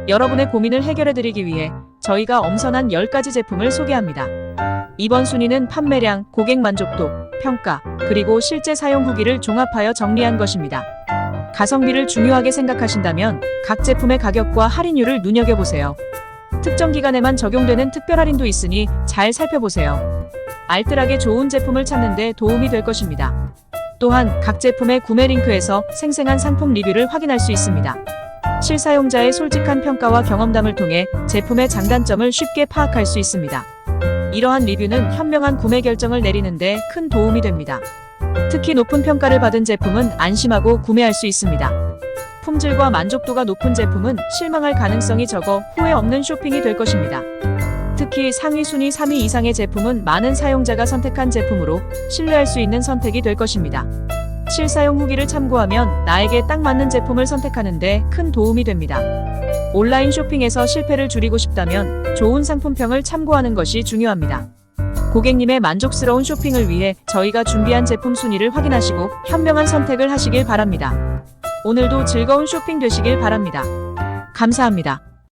여러분의 고민을 해결해드리기 위해 저희가 엄선한 10가지 제품을 소개합니다. 이번 순위는 판매량, 고객 만족도, 평가, 그리고 실제 사용 후기를 종합하여 정리한 것입니다. 가성비를 중요하게 생각하신다면 각 제품의 가격과 할인율을 눈여겨보세요. 특정 기간에만 적용되는 특별 할인도 있으니 잘 살펴보세요. 알뜰하게 좋은 제품을 찾는 데 도움이 될 것입니다. 또한 각 제품의 구매 링크에서 생생한 상품 리뷰를 확인할 수 있습니다. 실사용자의 솔직한 평가와 경험담을 통해 제품의 장단점을 쉽게 파악할 수 있습니다. 이러한 리뷰는 현명한 구매 결정을 내리는 데 큰 도움이 됩니다. 특히 높은 평가를 받은 제품은 안심하고 구매할 수 있습니다. 품질과 만족도가 높은 제품은 실망할 가능성이 적어 후회 없는 쇼핑이 될 것입니다. 특히 상위 순위 3위 이상의 제품은 많은 사용자가 선택한 제품으로 신뢰할 수 있는 선택이 될 것입니다. 실사용 후기를 참고하면 나에게 딱 맞는 제품을 선택하는 데 큰 도움이 됩니다. 온라인 쇼핑에서 실패를 줄이고 싶다면 좋은 상품평을 참고하는 것이 중요합니다. 고객님의 만족스러운 쇼핑을 위해 저희가 준비한 제품 순위를 확인하시고 현명한 선택을 하시길 바랍니다. 오늘도 즐거운 쇼핑 되시길 바랍니다. 감사합니다.